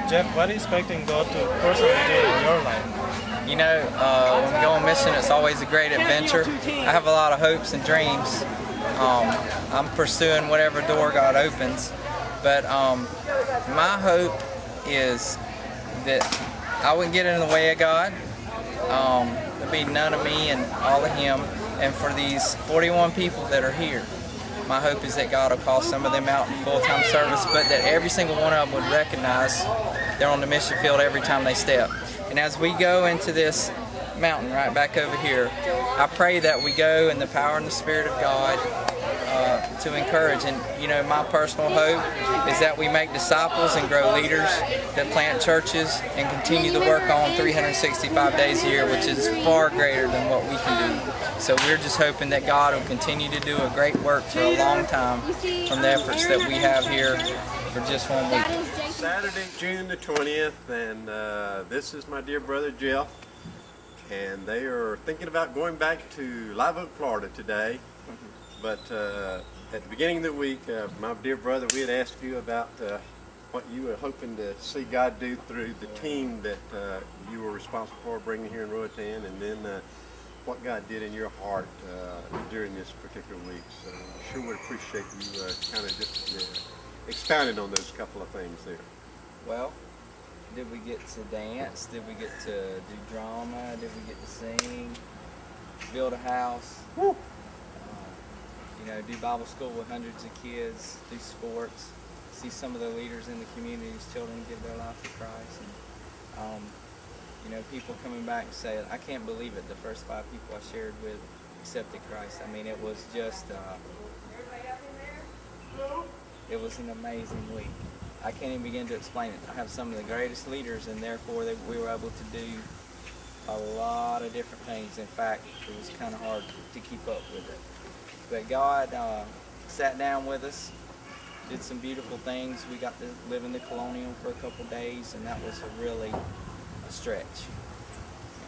Jeff, what are you expecting God to personally do in your life? You know, when we go on mission, it's always a great adventure. I have a lot of hopes and dreams. I'm pursuing whatever door God opens. But my hope is that I wouldn't get in the way of God. There'll be none of me and all of Him. And for these 41 people that are here, my hope is that God will call some of them out in full-time service, but that every single one of them would recognize they're on the mission field every time they step. And as we go into this mountain right back over here, I pray that we go in the power and the Spirit of God to encourage. And you know, my personal hope is that we make disciples and grow leaders that plant churches and continue to work on 365 days a year, which is far greater than what we can do. So we're just hoping that God will continue to do a great work for a long time from the efforts that we have here for just 1 week. Saturday, June the 20th, and this is my dear brother Jeff, and they are thinking about going back to Live Oak, Florida today. But at the beginning of the week, my dear brother, we had asked you about what you were hoping to see God do through the team that you were responsible for bringing here in Roatan, and then what God did in your heart during this particular week. So I sure would appreciate you kind of just expounding on those couple of things there. Well, did we get to dance? Did we get to do drama? Did we get to sing? Build a house? Woo! You know, do Bible school with hundreds of kids, do sports, see some of the leaders in the community's children give their life to Christ. And, you know, people coming back and saying, I can't believe it, the first 5 people I shared with accepted Christ. I mean, it was just, it was an amazing week. I can't even begin to explain it. I have some of the greatest leaders, and therefore we were able to do a lot of different things. In fact, it was kind of hard to keep up with it. But God sat down with us, did some beautiful things. We got to live in the Colonial for a couple days, and that was really a stretch.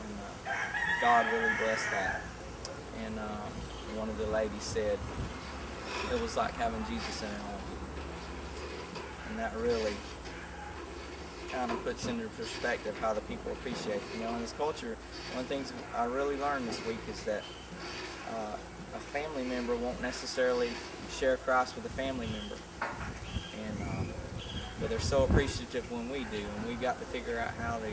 And God really blessed that. And one of the ladies said, it was like having Jesus in our home. And that really kind of puts into perspective how the people appreciate it. You know, in this culture, one of the things I really learned this week is that a family member won't necessarily share Christ with a family member, and but they're so appreciative when we do, and we got to figure out how to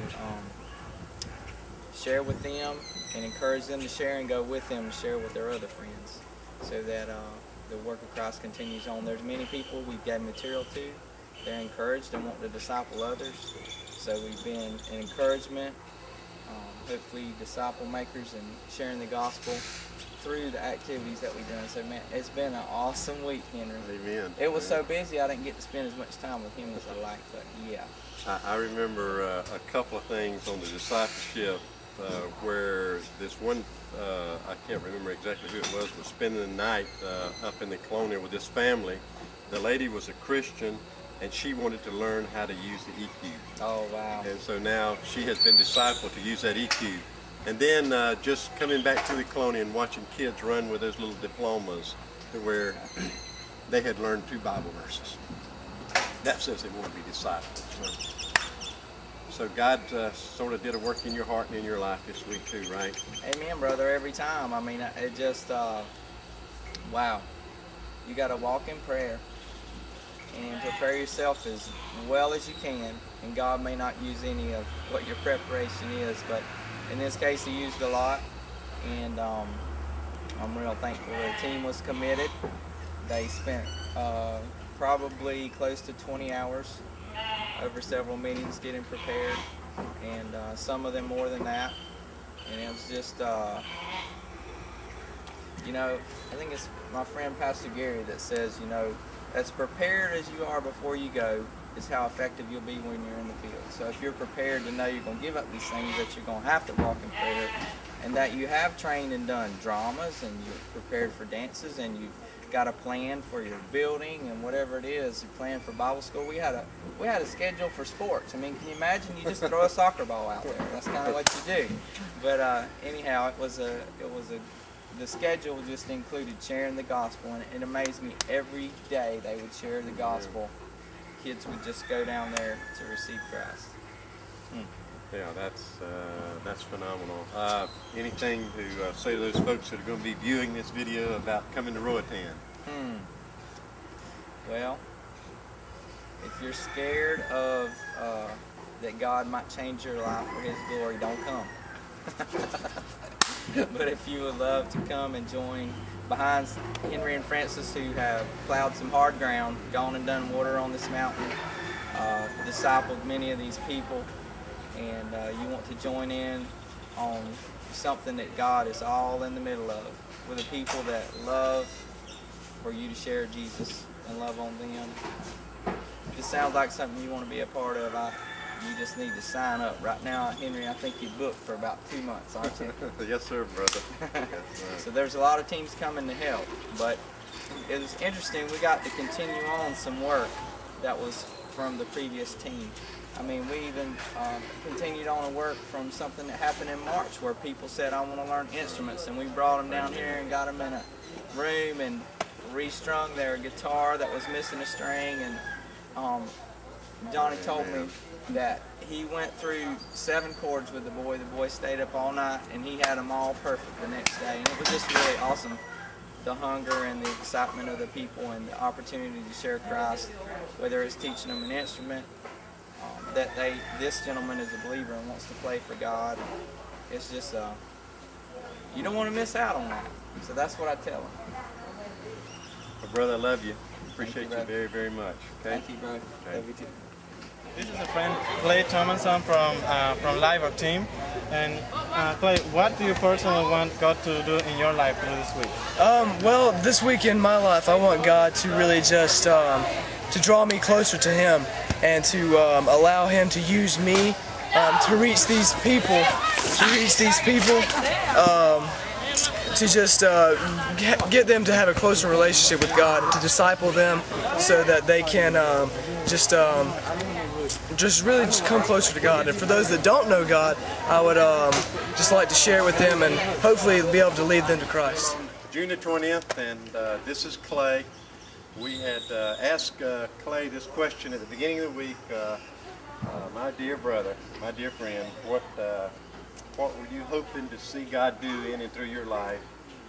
share with them and encourage them to share, and go with them to share with their other friends, so that the work of Christ continues on. There's many people we've got material to. They're encouraged and want to disciple others, so we've been an encouragement, hopefully disciple makers, and sharing the gospel through the activities that we've done. So man, it's been an awesome week, Henry. Amen. It was so busy I didn't get to spend as much time with him as I like, but yeah. I remember a couple of things on the discipleship where this one, I can't remember exactly who it was spending the night up in the Colonial with this family. The lady was a Christian, and she wanted to learn how to use the EQ. Oh, wow. And so now she has been discipled to use that EQ. And then just coming back to the Colonial and watching kids run with those little diplomas to where they had learned 2 Bible verses. That says they want to be disciples. So God sort of did a work in your heart and in your life this week too, right? Amen, brother, every time. I mean, it just, wow. You got to walk in prayer and prepare yourself as well as you can. And God may not use any of what your preparation is, but in this case, He used a lot. And I'm real thankful. The team was committed. They spent probably close to 20 hours over several meetings getting prepared, and some of them more than that. And it was just, you know, I think it's my friend Pastor Gary that says, you know, as prepared as you are before you go is how effective you'll be when you're in the field. So if you're prepared to know you're going to give up these things, that you're going to have to walk in prayer, and that you have trained and done dramas, and you're prepared for dances, and you've got a plan for your building and whatever it is, you plan for Bible school. We had a schedule for sports. I mean, can you imagine? You just throw a soccer ball out there. That's kind of what you do. But anyhow, the schedule just included sharing the gospel, and it amazed me every day they would share the gospel kids would just go down there to receive Christ. Yeah, that's phenomenal. Anything to say to those folks that are going to be viewing this video about coming to Roatan? Well, if you're scared of that God might change your life for His glory, don't come. But if you would love to come and join behind Henry and Francis, who have plowed some hard ground, gone and done water on this mountain, discipled many of these people, and you want to join in on something that God is all in the middle of, with a people that love for you to share Jesus and love on them. If it sounds like something you want to be a part of, you just need to sign up. Right now, Henry, I think you're booked for about 2 months, aren't you? Yes, sir, brother. Yes, sir. So there's a lot of teams coming to help, but it was interesting. We got to continue on some work that was from the previous team. I mean, we even continued on a work from something that happened in March, where people said, I want to learn instruments, and we brought them down here and got them in a room and restrung their guitar that was missing a string. And Johnny told me that he went through 7 chords with the boy. The boy stayed up all night, and he had them all perfect the next day. And it was just really awesome, the hunger and the excitement of the people and the opportunity to share Christ, whether it's teaching them an instrument, that this gentleman is a believer and wants to play for God. It's just, you don't want to miss out on that. So that's what I tell them. Well, brother, I love you. Appreciate you very, very much. Okay? Thank you, bro. Okay. Love you too. This is a friend, Clay Thomason from Live Team. And Clay, what do you personally want God to do in your life through this week? Well, this week in my life, I want God to really just to draw me closer to Him, and to allow Him to use me to reach these people, to just get them to have a closer relationship with God, and to disciple them so that they can just really come closer to God. And for those that don't know God, I would just like to share with them and hopefully be able to lead them to Christ. June the 20th, and this is Clay. We had asked Clay this question at the beginning of the week. My dear brother, my dear friend, what were you hoping to see God do in and through your life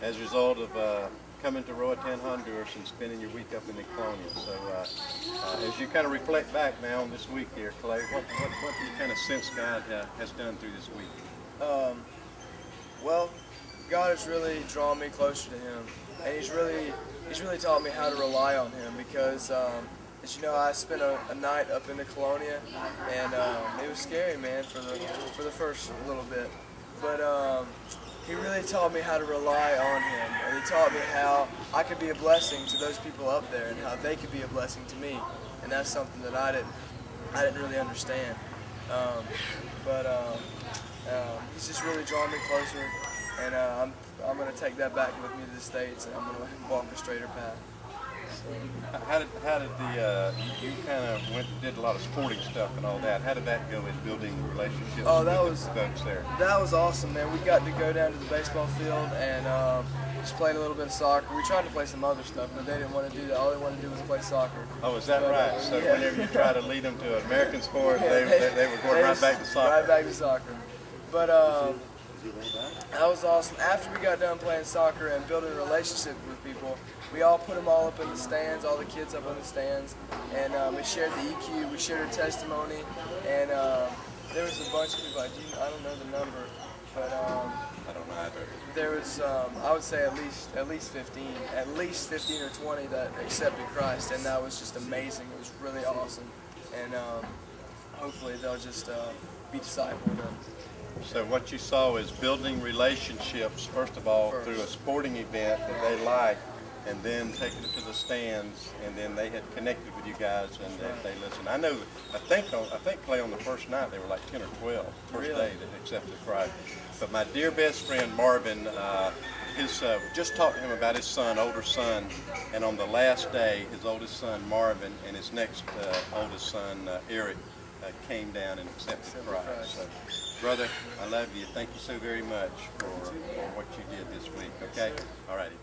as a result of coming to Roatan, Honduras, and spending your week up in the colonial? So as you kind of reflect back now on this week here, Clay, what do you kind of sense God has done through this week? Well, God has really drawn me closer to Him, and He's really taught me how to rely on Him, because as you know, I spent a night up in the Colonia, and it was scary, man, for the first little bit. But He really taught me how to rely on Him, and He taught me how I could be a blessing to those people up there, and how they could be a blessing to me. And that's something that I didn't really understand. He's just really drawn me closer, and I'm going to take that back with me to the States, and I'm going to walk a straighter path. How did you kind of did a lot of sporting stuff and all that? How did that go in building relationships with the folks there? That was awesome, man. We got to go down to the baseball field and just played a little bit of soccer. We tried to play some other stuff, but they didn't want to do that. All they wanted to do was play soccer. Oh, is that right? So yeah. Whenever you try to lead them to an American sport, they were going right back to soccer. Right back to soccer. But that was awesome. After we got done playing soccer and building a relationship with people, we all put them all up in the stands, all the kids up in the stands, and we shared the EQ, we shared a testimony, and there was a bunch of people. I don't know the number, but I don't know either. There was, I would say at least 15 or 20 that accepted Christ, and that was just amazing. It was really awesome, and hopefully they'll just be discipled. So what you saw is building relationships, first of all, through a sporting event that they liked, and then taking it to the stands, and then they had connected with you guys, and they listened. I think Clay, on the first night they were like 10 or 12, first day that accepted Christ. But my dear best friend Marvin, just talked to him about his older son, and on the last day, his oldest son Marvin and his next oldest son Eric came down and accepted Christ. So, brother, I love you. Thank you so very much for what you did this week. Okay, all righty.